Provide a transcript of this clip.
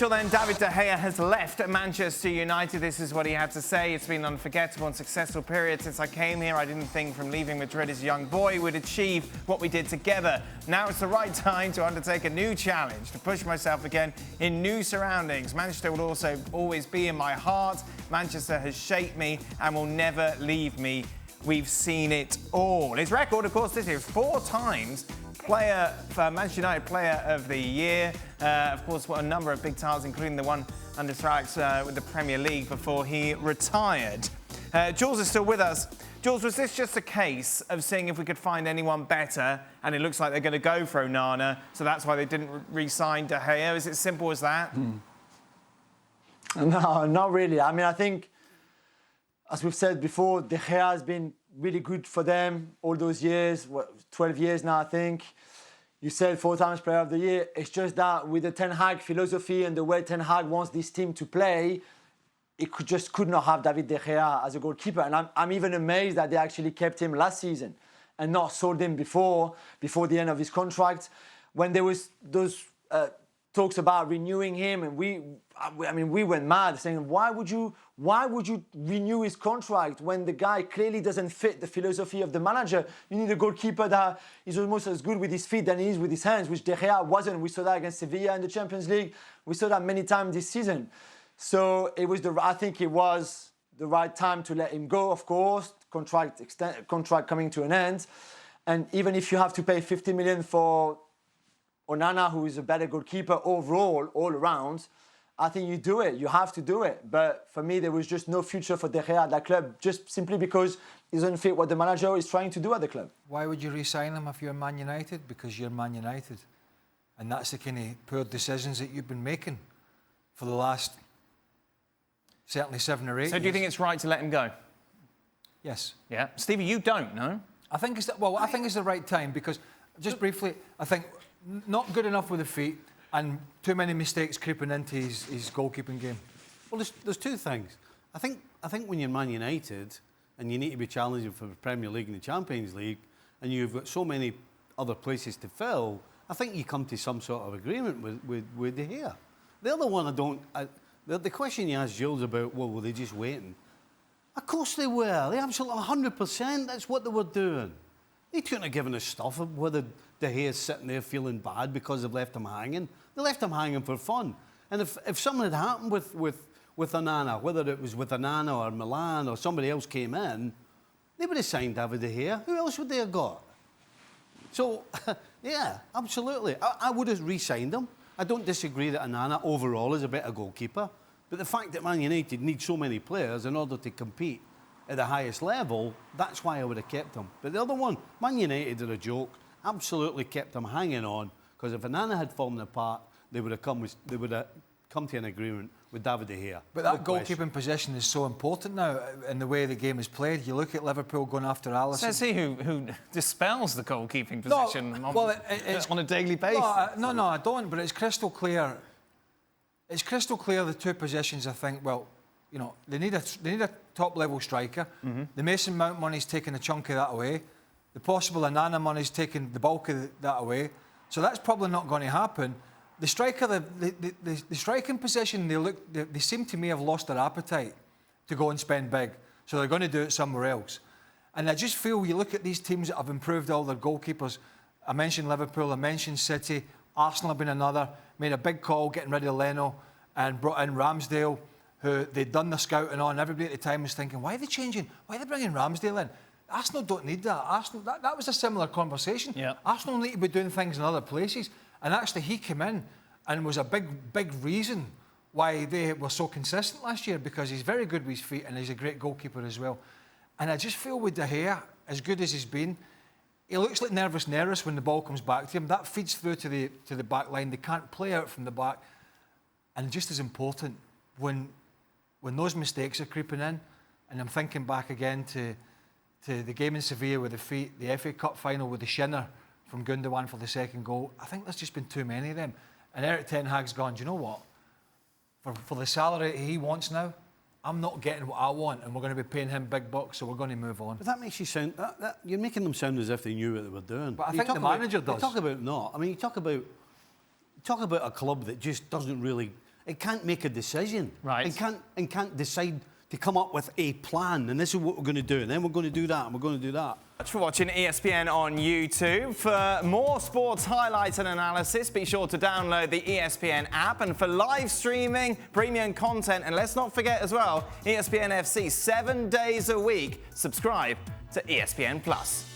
Till then, David de Gea has left Manchester United. This is what he had to say. It's been an unforgettable and successful period since I came here. I didn't think from leaving Madrid as a young boy we'd achieve what we did together. Now it's the right time to undertake a new challenge, to push myself again in new surroundings. Manchester will also always be in my heart. Manchester has shaped me and will never leave me. We've seen it all. His record, of course, this year is 4 times Manchester United Player of the Year. Of course, a number of big titles, including the one under strikes with the Premier League before he retired. Jules is still with us. Jules, was this just a case of seeing if we could find anyone better, and it looks like they're going to go for Onana, so that's why they didn't re-sign De Gea? Is it simple as that? No, not really. I mean, I think, as we've said before, De Gea has been really good for them all those years, 12 years now, I think. You said 4 times Player of the Year. It's just that with the Ten Hag philosophy and the way Ten Hag wants this team to play, it could not have David de Gea as a goalkeeper. And I'm even amazed that they actually kept him last season and not sold him before the end of his contract. When there was those talks about renewing him, and we went mad saying, why would you renew his contract when the guy clearly doesn't fit the philosophy of the manager? You need a goalkeeper that is almost as good with his feet than he is with his hands, which De Gea wasn't. We saw that against Sevilla in the Champions League. We saw that many times this season. So I think it was the right time to let him go, of course, contract coming to an end. And even if you have to pay 50 million for Onana, who is a better goalkeeper overall, all around, I think you do it. You have to do it. But for me, there was just no future for De Gea at that club, just simply because he doesn't fit what the manager is trying to do at the club. Why would you re-sign him if you're Man United? Because you're Man United. And that's the kind of poor decisions that you've been making for the last, certainly 7 or 8 years. So do you think it's right to let him go? Yes. Yeah. Stevie, you don't, no? I think it's the right time because, just briefly, I think not good enough with the feet and too many mistakes creeping into his goalkeeping game. Well, there's 2 things. I think when you're Man United and you need to be challenging for the Premier League and the Champions League and you've got so many other places to fill, I think you come to some sort of agreement with De Gea. The other one the question you asked Jules about, well, were they just waiting? Of course they were. They absolutely 100%. That's what they were doing. They couldn't have given a stuff of whether De Gea's sitting there feeling bad because they've left him hanging. They left him hanging for fun. And if something had happened with Onana, whether it was with Onana or Milan or somebody else came in, they would have signed David De Gea. Who else would they have got? So, yeah, absolutely. I would have re-signed him. I don't disagree that Onana overall is a better goalkeeper. But the fact that Man United need so many players in order to compete at the highest level, that's why I would have kept him. But the other one, Man United are a joke. Absolutely kept him hanging on, because if Onana had fallen apart, they would have come to an agreement with David De Gea. But that goalkeeping position is so important now in the way the game is played. You look at Liverpool going after Alisson. Says he who dispels the goalkeeping position on a daily basis. No, I don't. But it's crystal clear. It's crystal clear the 2 positions. I think. Well, you know, they need a top level striker. Mm-hmm. The Mason Mount money's taking a chunk of that away. The possible Onana money's taking the bulk of that away. So that's probably not going to happen. The striker, the striking position, they seem to me have lost their appetite to go and spend big. So they're going to do it somewhere else. And I just feel you look at these teams that have improved all their goalkeepers. I mentioned Liverpool, I mentioned City, Arsenal have been another, made a big call getting rid of Leno and brought in Ramsdale, who they'd done the scouting on. Everybody at the time was thinking, why are they changing? Why are they bringing Ramsdale in? Arsenal don't need that. Arsenal, that was a similar conversation. Yeah. Arsenal need to be doing things in other places. And actually, he came in and was a big reason why they were so consistent last year, because he's very good with his feet and he's a great goalkeeper as well. And I just feel with De Gea, as good as he's been, he looks like nervous Neris when the ball comes back to him. That feeds through to the back line. They can't play out from the back. And just as important, when those mistakes are creeping in, and I'm thinking back again to the game in Sevilla with the feet, the FA Cup final with the shinner from Gundogan for the second goal. I think there's just been too many of them. And Erik ten Hag's gone, do you know what? For the salary he wants now, I'm not getting what I want, and we're going to be paying him big bucks, so we're going to move on. But that makes you sound... you're making them sound as if they knew what they were doing. But I think the manager does. You talk about not. I mean, you talk about a club that just doesn't really it can't make a decision. Right. And can't decide to come up with a plan, and this is what we're going to do, and then we're going to do that, and we're going to do that. Thanks for watching ESPN on YouTube. For more sports highlights and analysis, be sure to download the ESPN app. And for live streaming, premium content, and let's not forget as well, ESPN FC 7 days a week. Subscribe to ESPN Plus.